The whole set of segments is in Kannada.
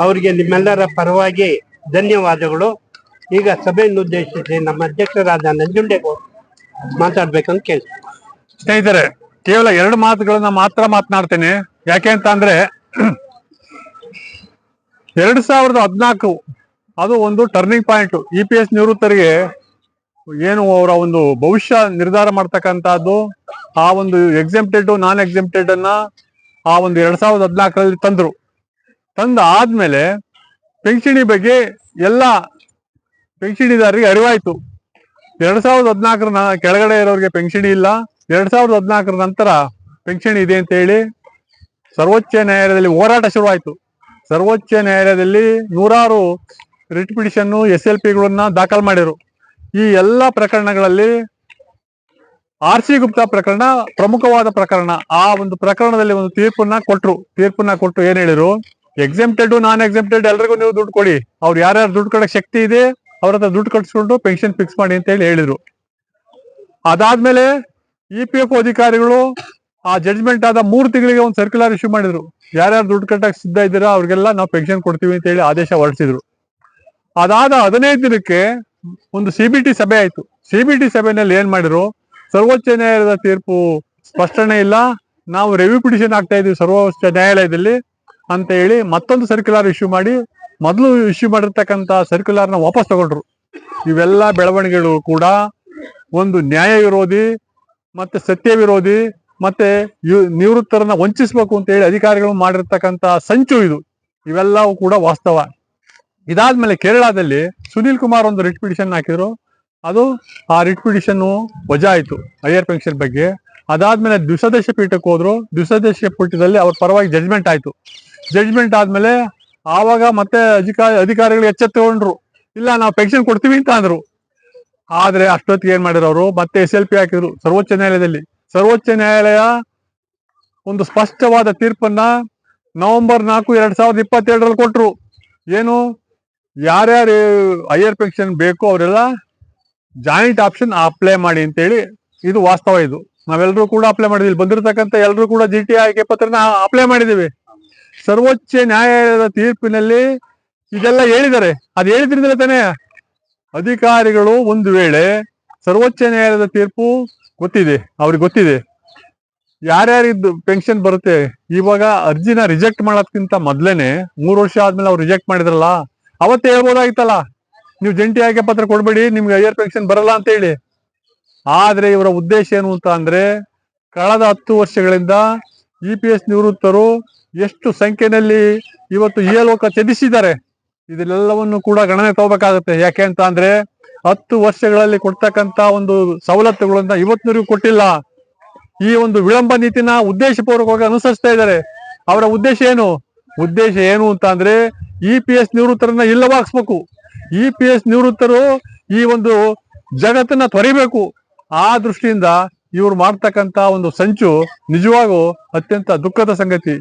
ಅವರಿಗೆ ನಿಮ್ಮೆಲ್ಲರ ಪರವಾಗಿ ಧನ್ಯವಾದಗಳು. ಈಗ ಸಭೆಯನ್ನು ಉದ್ದೇಶಿಸಿ ನಮ್ಮ ಅಧ್ಯಕ್ಷರಾದ ನಂಜುಂಡೇಗೌಡ ಮಾತಾಡ್ಬೇಕಂತ ಕೇಳಿ. ಸ್ನೇಹಿತರೆ, ಕೇವಲ 2 ಮಾತುಗಳನ್ನ ಮಾತ್ರ ಮಾತನಾಡ್ತೇನೆ. ಯಾಕೆ ಅಂತ ಅಂದ್ರೆ 2014 ಅದು ಒಂದು ಟರ್ನಿಂಗ್ ಪಾಯಿಂಟ್. EPS ನಿವೃತ್ತರಿಗೆ ಏನು ಅವರ ಒಂದು ಭವಿಷ್ಯ ನಿರ್ಧಾರ ಮಾಡ್ತಕ್ಕಂಥದ್ದು, ಆ ಒಂದು ಎಕ್ಸೆಂಪ್ಟೆಡ್ ನಾನ್ ಎಕ್ಸೆಂಪ್ಟೆಡ್ ಅನ್ನ ಆ ಒಂದು 2014ರಲ್ಲಿ ತಂದ ಆದ್ಮೇಲೆ ಪೆನ್ಷನಿ ಬಗ್ಗೆ ಎಲ್ಲ ಪೆನ್ಷನಿದಾರರಿಗೆ ಅರಿವಾಯ್ತು. 2014 ಕೆಳಗಡೆ ಇರೋರಿಗೆ ಪೆನ್ಷನಿ ಇಲ್ಲ, 2014 ನಂತರ ಪೆನ್ಷನ್ ಇದೆ ಅಂತ ಹೇಳಿ ಸರ್ವೋಚ್ಚ ನ್ಯಾಯಾಲಯದಲ್ಲಿ ಹೋರಾಟ ಶುರುವಾಯಿತು. ಸರ್ವೋಚ್ಚ ನ್ಯಾಯಾಲಯದಲ್ಲಿ 100 ರಿಟ್ ಪಿಟಿಷನ್ SLPಗಳನ್ನ ದಾಖಲು ಮಾಡಿರು. ಈ ಎಲ್ಲ ಪ್ರಕರಣಗಳಲ್ಲಿ RC ಗುಪ್ತಾ ಪ್ರಕರಣ ಪ್ರಮುಖವಾದ ಪ್ರಕರಣ. ಆ ಒಂದು ಪ್ರಕರಣದಲ್ಲಿ ಒಂದು ತೀರ್ಪನ್ನ ಕೊಟ್ಟು ಏನ್ ಹೇಳಿರು, ಎಕ್ಸೆಂಪ್ಟೆಡ್ ನಾನ್ ಎಕ್ಸೆಂಪ್ಟೆಡ್ ಎಲ್ರಿಗೂ ನೀವು ದುಡ್ಡು ಕೊಡಿ, ಅವ್ರು ಯಾರ್ಯಾರು ದುಡ್ಡು ಕೊಡಕ್ ಶಕ್ತಿ ಇದೆ ಅವ್ರ ಹತ್ರ ದುಡ್ಡು ಕಟ್ಸ್ಕೊಂಡು ಪೆನ್ಷನ್ ಫಿಕ್ಸ್ ಮಾಡಿ ಅಂತ ಹೇಳಿದ್ರು. ಅದಾದ್ಮೇಲೆ EPF ಅಧಿಕಾರಿಗಳು ಆ ಜಡ್ಜ್ಮೆಂಟ್ ಆದ 3 ತಿಂಗಳಿಗೆ ಒಂದು ಸರ್ಕ್ಯುಲರ್ ಇಶ್ಯೂ ಮಾಡಿದ್ರು. ಯಾರ್ಯಾರು ದುಡ್ಡು ಕಟ್ಟಕ್ಕೆ ಸಿದ್ಧ ಇದ್ದೀರಾ ಅವ್ರಿಗೆಲ್ಲ ನಾವು ಪೆನ್ಷನ್ ಕೊಡ್ತೀವಿ ಅಂತ ಹೇಳಿ ಆದೇಶ ಹೊರಡಿಸಿದ್ರು. ಅದಾದ 15 ದಿನಕ್ಕೆ ಒಂದು CBT ಸಭೆ ಆಯ್ತು. CBT ಸಭೆಯಲ್ಲಿ ಏನ್ ಮಾಡಿದ್ರು, ಸರ್ವೋಚ್ಚ ನ್ಯಾಯಾಲಯದ ತೀರ್ಪು ಸ್ಪಷ್ಟನೆ ಇಲ್ಲ, ನಾವು ರಿವ್ಯೂ ಪಿಟಿಷನ್ ಆಗ್ತಾ ಇದೀವಿ ಸರ್ವೋಚ್ಚ ನ್ಯಾಯಾಲಯದಲ್ಲಿ ಅಂತ ಹೇಳಿ ಮತ್ತೊಂದು ಸರ್ಕ್ಯುಲರ್ ಇಶ್ಯೂ ಮಾಡಿ ಮೊದಲು ಇಶ್ಯೂ ಮಾಡಿರ್ತಕ್ಕಂಥ ಸರ್ಕ್ಯುಲರ್ನ ವಾಪಸ್ ತಗೊಂಡ್ರು. ಇವೆಲ್ಲ ಬೆಳವಣಿಗೆಗಳು ಕೂಡ ಒಂದು ನ್ಯಾಯ ವಿರೋಧಿ ಮತ್ತೆ ಸತ್ಯ ವಿರೋಧಿ ಮತ್ತೆ ನಿವೃತ್ತರನ್ನ ವಂಚಿಸಬೇಕು ಅಂತ ಹೇಳಿ ಅಧಿಕಾರಿಗಳು ಮಾಡಿರ್ತಕ್ಕಂಥ ಸಂಚು ಇದು. ಇವೆಲ್ಲವೂ ಕೂಡ ವಾಸ್ತವ. ಇದಾದ್ಮೇಲೆ ಕೇರಳದಲ್ಲಿ ಸುನೀಲ್ ಕುಮಾರ್ ಒಂದು ರಿಟ್ ಪಿಟಿಷನ್ ಹಾಕಿದ್ರು. ಅದು ಆ ರಿಟ್ ಪಿಟಿಷನ್ ವಜಾ ಆಯ್ತು ಹೈಯರ್ ಪೆನ್ಷನ್ ಬಗ್ಗೆ. ಅದಾದ್ಮೇಲೆ ದ್ವಿಸದಸ್ಯ ಪೀಠಕ್ಕೆ ಹೋದ್ರು. ದ್ವಿಸದಸ್ಯ ಪೀಠದಲ್ಲಿ ಅವ್ರ ಪರವಾಗಿ ಜಡ್ಜ್ಮೆಂಟ್ ಆಯ್ತು. ಜಡ್ಜ್ಮೆಂಟ್ ಆದ್ಮೇಲೆ ಆವಾಗ ಮತ್ತೆ ಅಧಿಕಾರಿಗಳು ಎಚ್ಚೆತ್ತುಕೊಂಡ್ರು, ಇಲ್ಲ ನಾವು ಪೆನ್ಷನ್ ಕೊಡ್ತೀವಿ ಅಂತ ಅಂದ್ರು. ಆದ್ರೆ ಅಷ್ಟೊತ್ತಿಗೆ ಏನ್ ಮಾಡಿದ್ರು, ಅವರು ಮತ್ತೆ SLP ಹಾಕಿದ್ರು ಸರ್ವೋಚ್ಚ ನ್ಯಾಯಾಲಯದಲ್ಲಿ. ಸರ್ವೋಚ್ಚ ನ್ಯಾಯಾಲಯ ಒಂದು ಸ್ಪಷ್ಟವಾದ ತೀರ್ಪನ್ನ ನವೆಂಬರ್ 4, 2022ರಲ್ಲಿ ಕೊಟ್ರು. ಏನು, ಯಾರ್ಯಾರು ಹೈಯರ್ ಪೆನ್ಷನ್ ಬೇಕು ಅವರೆಲ್ಲ ಜಾಯಿಂಟ್ ಆಪ್ಷನ್ ಅಪ್ಲೈ ಮಾಡಿ ಅಂತೇಳಿ. ಇದು ವಾಸ್ತವ. ಇದು ನಾವೆಲ್ಲರೂ ಕೂಡ ಅಪ್ಲೈ ಮಾಡಿದ್ವಿ. ಬಂದಿರತಕ್ಕಂಥ ಎಲ್ಲರೂ ಕೂಡ GT ಆಯ್ಕೆ ಪತ್ರನ ಅಪ್ಲೈ ಮಾಡಿದ್ದೀವಿ. ಸರ್ವೋಚ್ಚ ನ್ಯಾಯಾಲಯದ ತೀರ್ಪಿನಲ್ಲಿ ಇದೆಲ್ಲ ಹೇಳಿದ್ದಾರೆ. ಅದು ಹೇಳಿದ್ರಿಂದಲೇ ತಾನೇ ಅಧಿಕಾರಿಗಳು ಒಂದು ವೇಳೆ ಸರ್ವೋಚ್ಚ ನ್ಯಾಯಾಲಯದ ತೀರ್ಪು ಅವ್ರಿಗೆ ಗೊತ್ತಿದೆ ಯಾರ್ಯಾರಿದ್ದು ಪೆನ್ಷನ್ ಬರುತ್ತೆ. ಇವಾಗ ಅರ್ಜಿನ ರಿಜೆಕ್ಟ್ ಮಾಡೋದಕ್ಕಿಂತ ಮೊದ್ಲೇನೆ 3 ವರ್ಷ ಆದ್ಮೇಲೆ ಅವ್ರು ರಿಜೆಕ್ಟ್ ಮಾಡಿದ್ರಲ್ಲ, ಅವತ್ತೇ ಹೇಳ್ಬೋದಾಗಿತ್ತಲ್ಲ, ನೀವು ಜಂಟಿ ಆಯ್ಕೆ ಪತ್ರ ಕೊಡ್ಬೇಡಿ, ನಿಮ್ಗೆ ಹೈಯರ್ ಪೆನ್ಷನ್ ಬರಲ್ಲ ಅಂತ ಹೇಳಿ. ಆದ್ರೆ ಇವರ ಉದ್ದೇಶ ಏನು ಅಂತ ಅಂದ್ರೆ, ಕಳೆದ 10 ವರ್ಷಗಳಿಂದ EPS ನಿವೃತ್ತರು ಎಷ್ಟು ಸಂಖ್ಯೆಯಲ್ಲಿ ಇವತ್ತು ಇಹಲೋಕ ತ್ಯಜಿಸಿದ್ದಾರೆ, ಇದೆಲ್ಲವನ್ನು ಕೂಡ ಗಣನೆ ತಗೋಬೇಕಾಗುತ್ತೆ. ಯಾಕೆ ಅಂತ ಅಂದ್ರೆ 10 ವರ್ಷಗಳಲ್ಲಿ ಕೊಡ್ತಕ್ಕಂತ ಒಂದು ಸವಲತ್ತುಗಳನ್ನ ಇವತ್ತಿನವರೆಗೂ ಕೊಟ್ಟಿಲ್ಲ. ಈ ಒಂದು ವಿಳಂಬ ನೀತಿನ ಉದ್ದೇಶಪೂರ್ವಕವಾಗಿ ಅನುಸರಿಸ್ತಾ ಇದ್ದಾರೆ. ಅವರ ಉದ್ದೇಶ ಏನು ಅಂತ ಅಂದ್ರೆ EPS ನಿವೃತ್ತರನ್ನ ಇಲ್ಲವಾಗಿಸ್ಬೇಕು. EPS ನಿವೃತ್ತರು ಈ ಒಂದು ಜಗತ್ತನ್ನ ತೊರೆಯಬೇಕು. ಆ ದೃಷ್ಟಿಯಿಂದ ಇವ್ರು ಮಾಡ್ತಕ್ಕಂತ ಒಂದು ಸಂಚು ನಿಜವಾಗೂ ಅತ್ಯಂತ ದುಃಖದ ಸಂಗತಿ.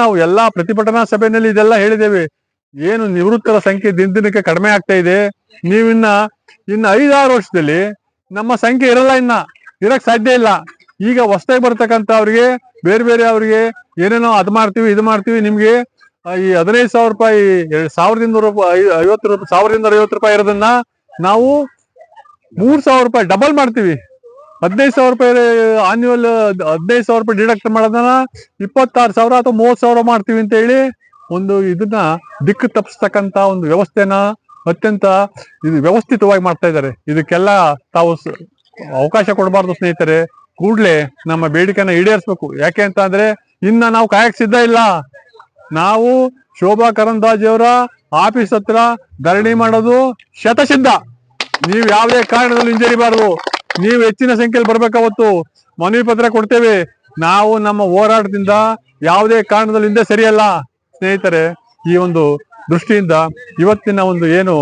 ನಾವು ಎಲ್ಲಾ ಪ್ರತಿಭಟನಾ ಸಭೆಯಲ್ಲಿ ಇದೆಲ್ಲ ಹೇಳಿದ್ದೇವೆ. ಏನು ನಿವೃತ್ತರ ಸಂಖ್ಯೆ ದಿನಕ್ಕೆ ಕಡಿಮೆ ಆಗ್ತಾ ಇದೆ. ನೀವಿನ್ನ 5-6 ವರ್ಷದಲ್ಲಿ ನಮ್ಮ ಸಂಖ್ಯೆ ಇರಕ್ ಸಾಧ್ಯ ಇಲ್ಲ. ಈಗ ಹೊಸದಾಗಿ ಬರ್ತಕ್ಕಂಥ ಅವ್ರಿಗೆ ಬೇರೆ ಅವ್ರಿಗೆ ಏನೇನೋ ಅದು ಮಾಡ್ತೀವಿ ಇದು ಮಾಡ್ತೀವಿ, ನಿಮ್ಗೆ ಈ 15,000 ರೂಪಾಯಿ 1,250 ರೂಪಾಯಿ ಇರೋದನ್ನ ನಾವು 3,000 ರೂಪಾಯಿ ಡಬಲ್ ಮಾಡ್ತೀವಿ. 15,000 ರೂಪಾಯಿ ಆನ್ಯುವಲ್ 15,000 ರೂಪಾಯಿ ಡಿಡಕ್ಟ್ ಮಾಡೋದನ್ನ 26,000 ಅಥವಾ 30,000 ಮಾಡ್ತೀವಿ ಅಂತ ಹೇಳಿ ಒಂದು ಇದನ್ನ ದಿಕ್ಕು ತಪ್ಪಿಸ್ತಕ್ಕಂತ ಒಂದು ವ್ಯವಸ್ಥೆನ ಅತ್ಯಂತ ವ್ಯವಸ್ಥಿತವಾಗಿ ಮಾಡ್ತಾ ಇದ್ದಾರೆ. ಇದಕ್ಕೆಲ್ಲ ತಾವು ಅವಕಾಶ ಕೊಡಬಾರ್ದು ಸ್ನೇಹಿತರೆ. ಕೂಡ್ಲೆ ನಮ್ಮ ಬೇಡಿಕೆನ ಈಡೇರಿಸ್ಬೇಕು. ಯಾಕೆ ಅಂತ ಅಂದ್ರೆ ಇನ್ನ ನಾವು ಕಾಯಕ್ ಸಿದ್ಧ ಇಲ್ಲ. ನಾವು ಶೋಭಾ ಕರಂದ್ಲಾಜೆ ಅವರ ಆಫೀಸ್ ಹತ್ರ ಧರಣಿ ಮಾಡೋದು ಶತಸಿದ್ಧ. ನೀವು ಯಾವುದೇ ಕಾರಣದಲ್ಲೂ ಹಿಂಜರಿಬಾರ್ದು. ನೀವು ಹೆಚ್ಚಿನ ಸಂಖ್ಯೆಯಲ್ಲಿ ಬರ್ಬೇಕಾವತ್ತು ಮನವಿ ಪತ್ರ ಕೊಡ್ತೇವೆ. ನಾವು ನಮ್ಮ ಹೋರಾಟದಿಂದ ಯಾವುದೇ ಕಾರಣದಲ್ಲಿ ಹಿಂದೆ ಸರಿಯಲ್ಲ ಸ್ನೇಹಿತರೆ. ಈ ಒಂದು ದೃಷ್ಟಿಯಿಂದ ಇವತ್ತಿನ ಒಂದು ಏನು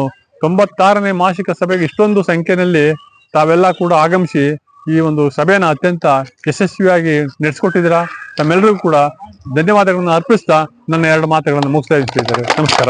96ನೇ ಮಾಸಿಕ ಸಭೆಗೆ ಇಷ್ಟೊಂದು ಸಂಖ್ಯೆಯಲ್ಲಿ ತಾವೆಲ್ಲ ಕೂಡ ಆಗಮಿಸಿ ಈ ಒಂದು ಸಭೆನ ಅತ್ಯಂತ ಯಶಸ್ವಿಯಾಗಿ ನಡೆಸಿಕೊಟ್ಟಿದ್ದೀರಾ. ತಮ್ಮೆಲ್ಲರಿಗೂ ಕೂಡ ಧನ್ಯವಾದಗಳನ್ನು ಅರ್ಪಿಸ್ತಾ ನನ್ನ 2 ಮಾತುಗಳನ್ನು ಮುಗಿಸ್ತಾ ಇದ್ದಾರೆ. ನಮಸ್ಕಾರ.